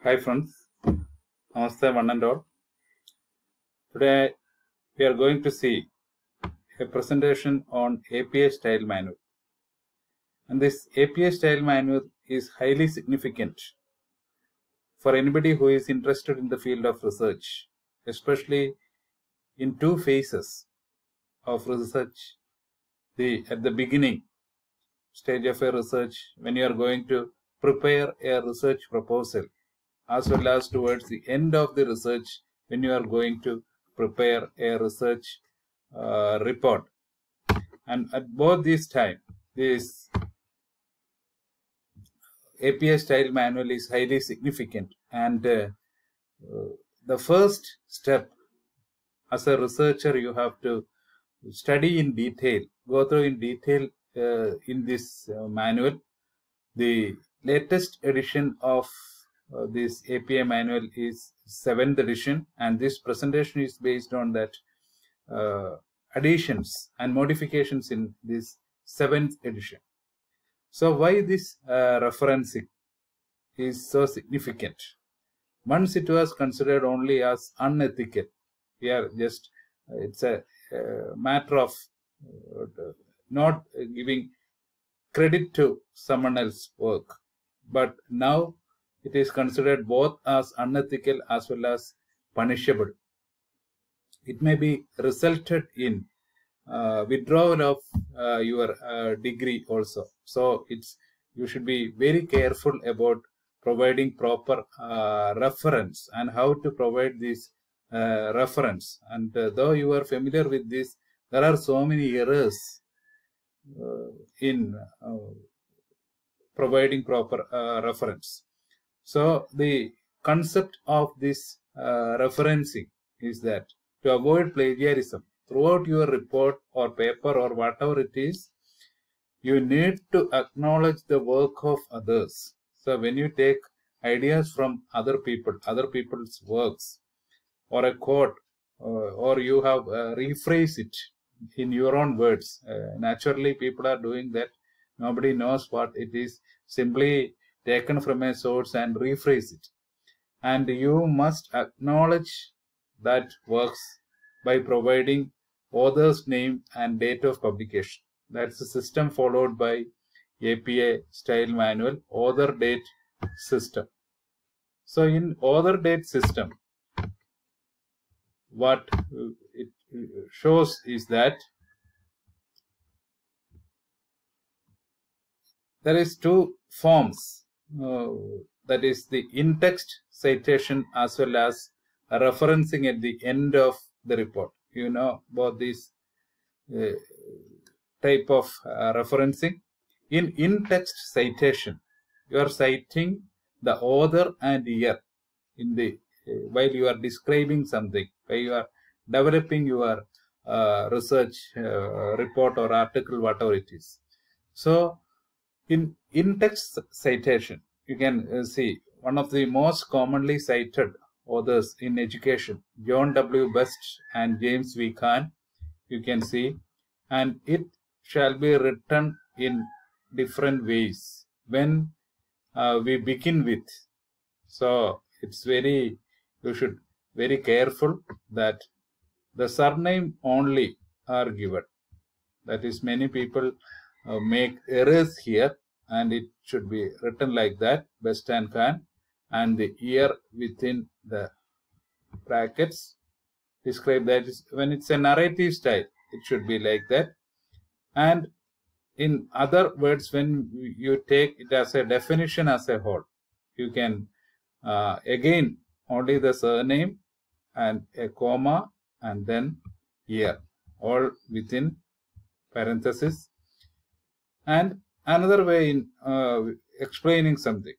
Hi friends, Namaste one and all. Today we are going to see a presentation on APA style manual. And this APA style manual is highly significant for anybody who is interested in the field of research, especially in two phases of research. At the beginning stage of a research, when you are going to prepare a research proposal, as well as towards the end of the research when you are going to prepare a research report. And at both these time, this APA style manual is highly significant. And the first step as a researcher, you have to study in detail, go through in detail in this manual. The latest edition of this APA manual is 7th edition, and this presentation is based on that additions and modifications in this 7th edition. So why this referencing is so significant? Once it was considered only as unethical. Here just it's a matter of not giving credit to someone else's work, but now it is considered both as unethical as well as punishable. It may be resulted in withdrawal of your degree also. So you should be very careful about providing proper reference and how to provide this reference. And though you are familiar with this, there are so many errors in providing proper reference. So the concept of this referencing is that to avoid plagiarism throughout your report or paper or whatever it is, you need to acknowledge the work of others. So when you take ideas from other people's works, or a quote, or you have rephrase it in your own words. Naturally, people are doing that. Nobody knows what it is. Simply taken from a source and rephrase it. And you must acknowledge that works by providing author's name and date of publication. That's the system followed by APA style manual, author date system. So in author date system, what it shows is that there is two forms, that is the in-text citation as well as referencing at the end of the report. You know about this type of referencing. In in-text citation, you are citing the author and year in the while you are describing something, while you are developing your research report or article, whatever it is. So in in-text citation, you can see one of the most commonly cited authors in education, John W. Best and James V. Kahn, you can see, and it shall be written in different ways when we begin with. So it's you should very careful that the surname only are given. That is, many people make errors here, and it should be written like that, Best and Kahn, and the year within the brackets. Describe that is when it's a narrative style, it should be like that. And in other words, when you take it as a definition as a whole, you can again only the surname and a comma and then year, all within parenthesis. And another way in explaining something,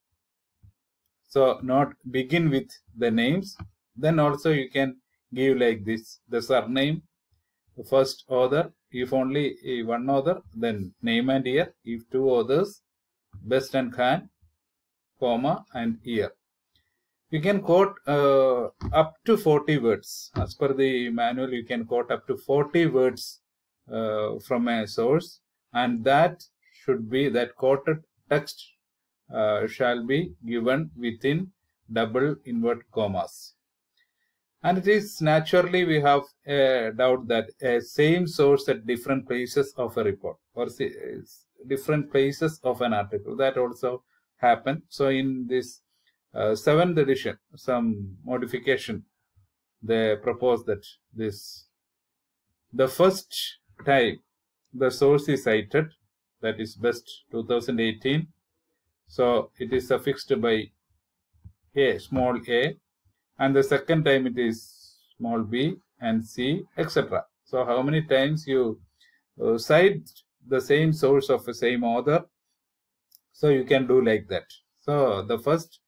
so not begin with the names, then also you can give like this, the surname, the first author, if only one author, then name and year, if two authors, Best and Kahn, comma and year. You can quote up to 40 words. As per the manual, you can quote up to 40 words from a source, and that should be, that quoted text shall be given within double invert commas. And it is naturally we have a doubt that a same source at different places of a report or different places of an article, that also happen. So in this 7th edition, some modification, they propose that the first time the source is cited, that is best 2018. So it is suffixed by a, small a, and the second time it is small b and c, etc. So how many times you cite the same source of the same author, so you can do like that. So the first,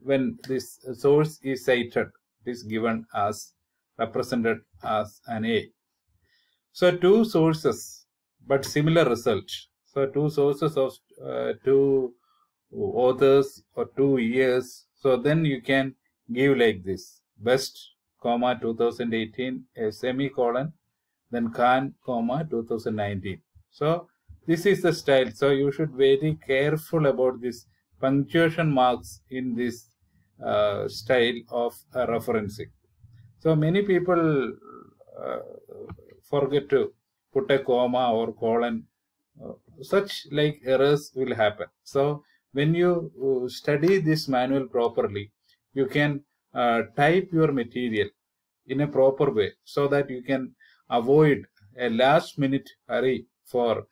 when this source is cited, it is given as represented as an A. So two sources but similar result. So two sources of two authors or 2 years. So then you can give like this: best, comma 2018, a semicolon, then Khan, comma 2019. So this is the style. So you should be very careful about this punctuation marks in this style of referencing. So many people forget to put a comma or colon. Such like errors will happen. So when you study this manual properly, you can type your material in a proper way, so that you can avoid a last minute hurry for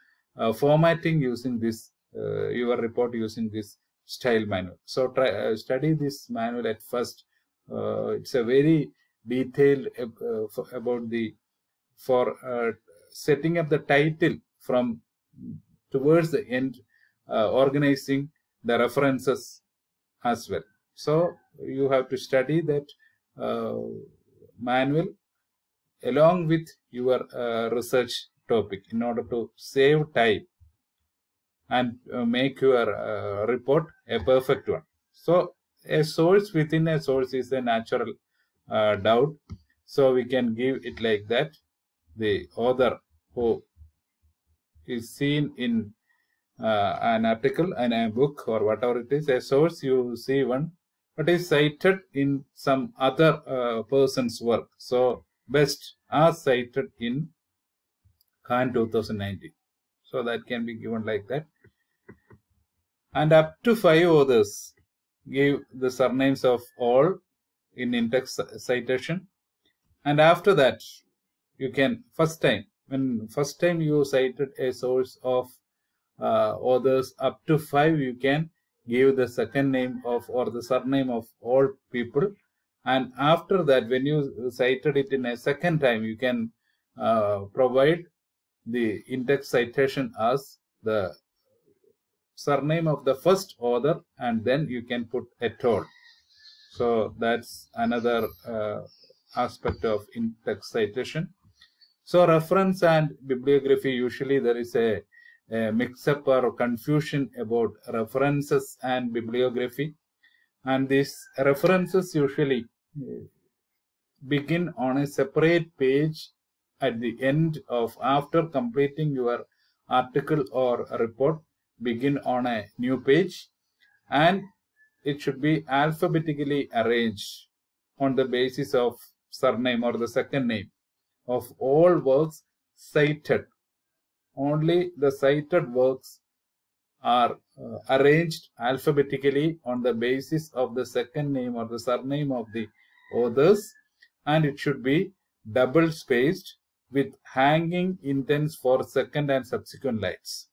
formatting using this your report using this style manual. So try study this manual at first. It's a very detailed about the setting up the title from towards the end, organizing the references as well. So you have to study that manual along with your research topic in order to save time and make your report a perfect one. So a source within a source is a natural doubt. So we can give it like that: the author who is seen in an article and a book or whatever it is, a source you see one, but is cited in some other person's work. So best as cited in Khan 2019. So that can be given like that. And up to 5 authors give the surnames of all in in-text citation. And after that, you can first time you cited a source of authors up to 5, you can give the second name of or the surname of all people. And after that, when you cited it in a second time, you can provide the in-text citation as the surname of the first author, and then you can put et al. So that's another aspect of in-text citation. So reference and bibliography, usually there is a mix-up or confusion about references and bibliography. And these references usually begin on a separate page at the end of, after completing your article or report, begin on a new page, and it should be alphabetically arranged on the basis of surname or the second name of all works cited. Only the cited works are arranged alphabetically on the basis of the second name or the surname of the authors, and it should be double spaced with hanging indents for second and subsequent lines.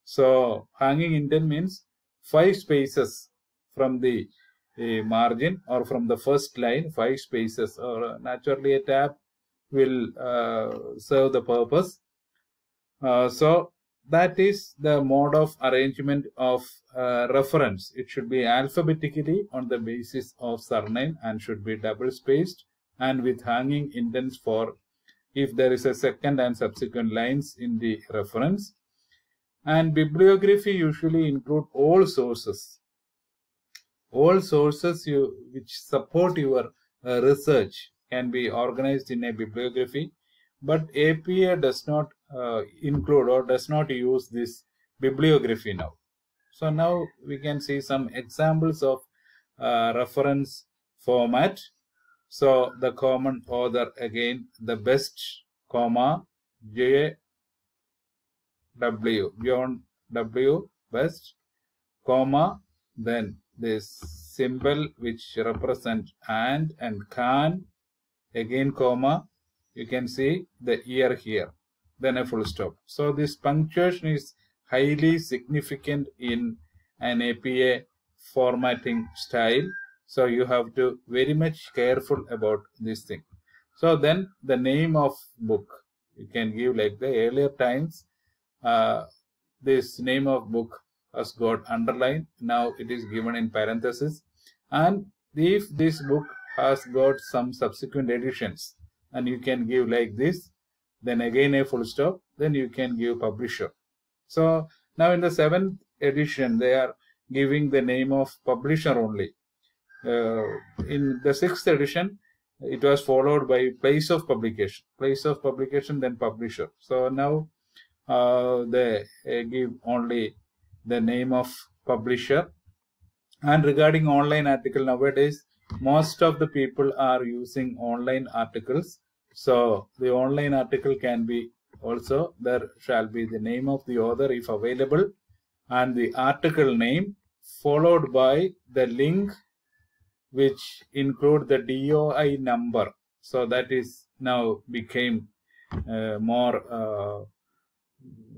So hanging indent means 5 spaces from the margin or from the first line, 5 spaces, or naturally a tab will serve the purpose. So that is the mode of arrangement of reference. It should be alphabetically on the basis of surname and should be double spaced and with hanging indents for if there is a second and subsequent lines in the reference. And bibliography usually include all sources. All sources which support your research can be organized in a bibliography, but APA does not include or does not use this bibliography now. So now we can see some examples of reference format. So the common author again, the best, comma, J. W, John W. Best, comma, then this symbol which represent and can, again comma, you can see the year here, then a full stop. So this punctuation is highly significant in an APA formatting style. So you have to very much careful about this thing. So then the name of book, you can give like the earlier times, this name of book has got underlined. Now it is given in parenthesis. And if this book has got some subsequent editions, and you can give like this, then again a full stop, then you can give publisher. So now in the 7th edition, they are giving the name of publisher only. In the 6th edition, it was followed by place of publication, then publisher. So now they give only the name of publisher. And regarding online article, nowadays most of the people are using online articles. So the online article can be also, there shall be the name of the author if available, and the article name followed by the link which include the DOI number. So that is now became more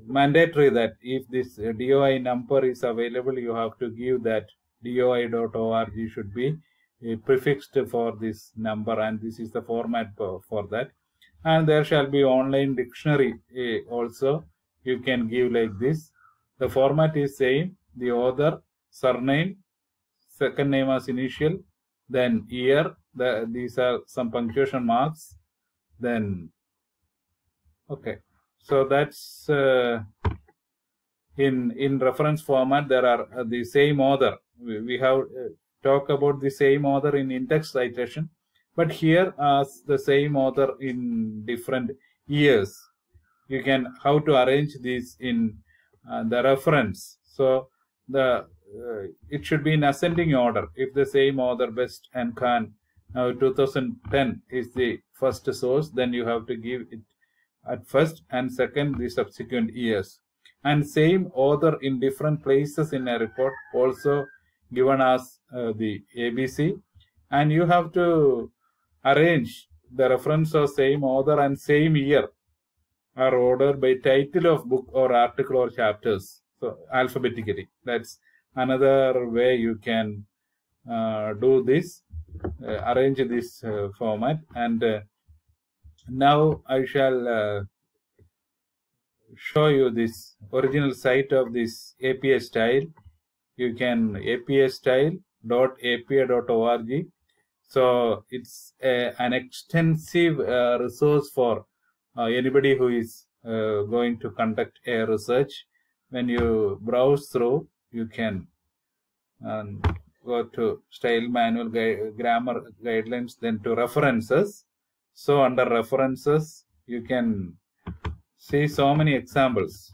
mandatory, that if this DOI number is available, you have to give that DOI.org should be prefixed for this number, and this is the format for that. And there shall be online dictionary also, you can give like this. The format is same, the author, surname, second name as initial, then year, these are some punctuation marks, then okay. So that's in reference format. There are the same author. We have talked about the same author in in-text citation, but here as the same author in different years. You can how to arrange these in the reference. So the it should be in ascending order. If the same author, Best and Khan, now 2010 is the first source, then you have to give it at first, and second the subsequent years. And same author in different places in a report also given as the ABC, and you have to arrange the reference of same author and same year are ordered by title of book or article or chapters, so alphabetically. That's another way you can do this, arrange this format. And now I shall show you this original site of this APA style. You can apastyle.apa.org. So it's an extensive resource for anybody who is going to conduct a research. When you browse through, you can go to style manual, grammar guidelines, then to references. So under references, you can see so many examples.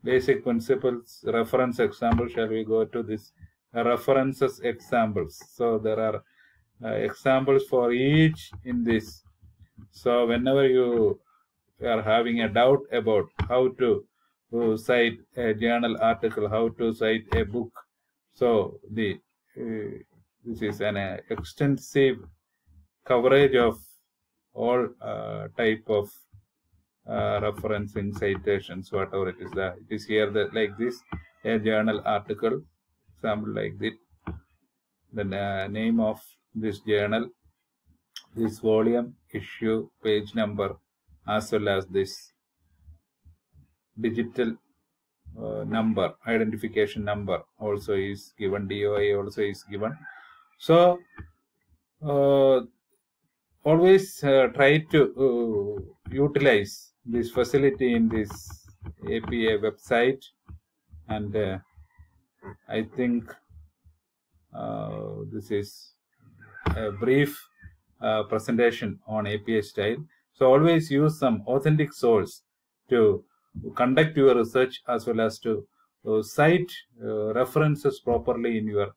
Basic principles, reference example. Shall we go to this references examples? So there are examples for each in this. So whenever you are having a doubt about how to cite a journal article, how to cite a book, so this is an extensive coverage of all type of referencing citations, whatever it is. It is here that like this, a journal article, example like this, the name of this journal, this volume, issue, page number, as well as this digital number, identification number also is given, DOI also is given. So always try to utilize this facility in this APA website, and I think this is a brief presentation on APA style. So always use some authentic source to conduct your research, as well as to cite references properly in your